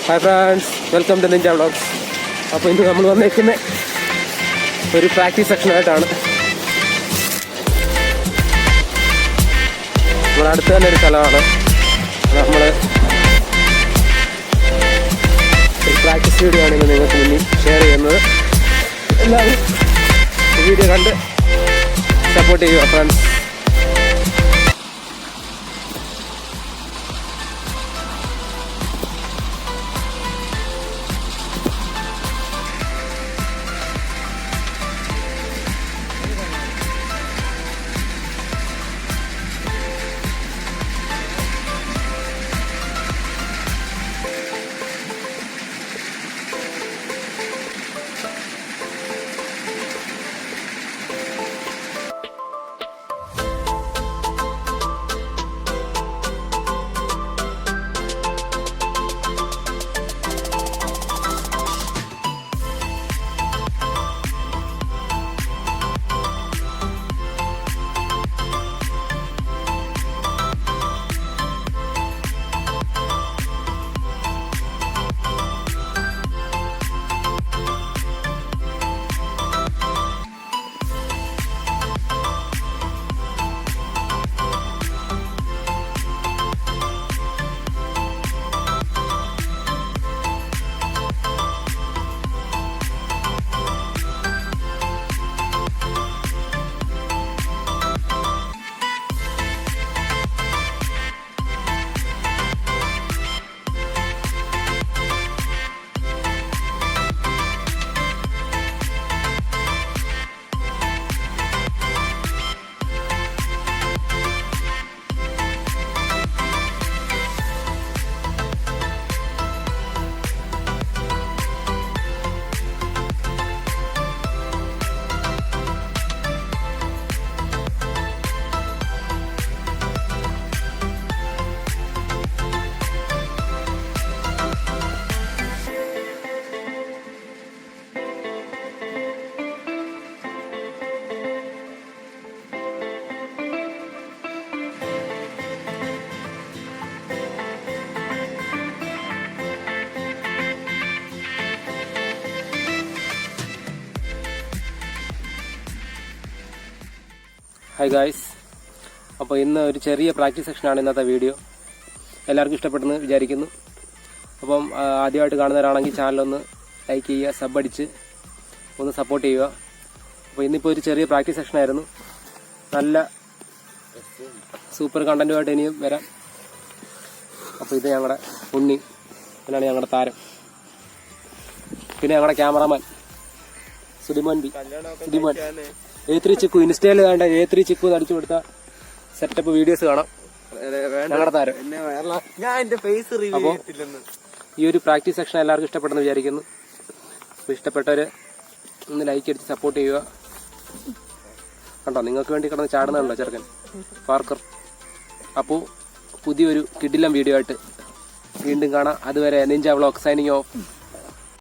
Hi friends, welcome to Ninja vlogs. അപ്പോൾ ഇന്ന് നമ്മൾ വന്നേക്കുന്ന ഒരു പ്രാക്ടീസ് സെക്ഷനായിട്ടാണ്. നമ്മുടെ അടുത്ത് തന്നെ ഒരു സ്ഥലമാണ്. നമ്മൾ ഒരു പ്രാക്ടീസ് വീഡിയോ ആണ് ഇന്ന് നിങ്ങൾക്ക് മുന്നിൽ ഷെയർ ചെയ്യുന്നത്. എല്ലാവരും വീഡിയോ കണ്ട് സപ്പോർട്ട് ചെയ്യുക ഫ്രണ്ട്സ്. ഹായ് ഗായ്സ്, അപ്പോൾ ഇന്ന് ഒരു ചെറിയ പ്രാക്ടീസ് സെക്ഷനാണ് ഇന്നത്തെ വീഡിയോ. എല്ലാവർക്കും ഇഷ്ടപ്പെട്ടെന്ന് വിചാരിക്കുന്നു. അപ്പം ആദ്യമായിട്ട് കാണുന്നവരാണെങ്കിൽ ചാനലൊന്ന് ലൈക്ക് ചെയ്യുക, സബ് അടിച്ച് ഒന്ന് സപ്പോർട്ട് ചെയ്യുക. അപ്പോൾ ഇന്നിപ്പോൾ ഒരു ചെറിയ പ്രാക്ടീസ് സെക്ഷനായിരുന്നു. നല്ല സൂപ്പർ കണ്ടൻറ്റുമായിട്ട് ഇനിയും വരാം. അപ്പോൾ ഇത് ഞങ്ങളുടെ ഉണ്ണി, പിന്നാണ് ഞങ്ങളുടെ താരം, പിന്നെ ഞങ്ങളുടെ ക്യാമറമാൻ സുഡിമോൻ A3 ചിക്കു. ഇൻസ്റ്റയിൽ വേണ്ട A3 ചിക്കു അടിച്ചു കൊടുത്ത സെറ്റപ്പ് വീഡിയോസ് കാണാം. ഞങ്ങളുടെ താരം. അപ്പോൾ ഈ ഒരു പ്രാക്ടീസ് സെക്ഷൻ എല്ലാവർക്കും ഇഷ്ടപ്പെട്ടെന്ന് വിചാരിക്കുന്നു. അപ്പോൾ ഇഷ്ടപ്പെട്ടവർ ഒന്ന് ലൈക്ക് അടിച്ച് സപ്പോർട്ട് ചെയ്യുക. കണ്ടോ, നിങ്ങൾക്ക് വേണ്ടി കിടന്ന് ചാടുന്നുണ്ടോ ചെറുക്കൻ പാർക്കർ. അപ്പോൾ പുതിയൊരു കിടിലം വീഡിയോ ആയിട്ട് വീണ്ടും കാണാം. അതുവരെ നിഞ്ച വ്ളോഗ് സൈനിങ് ഓഫ്.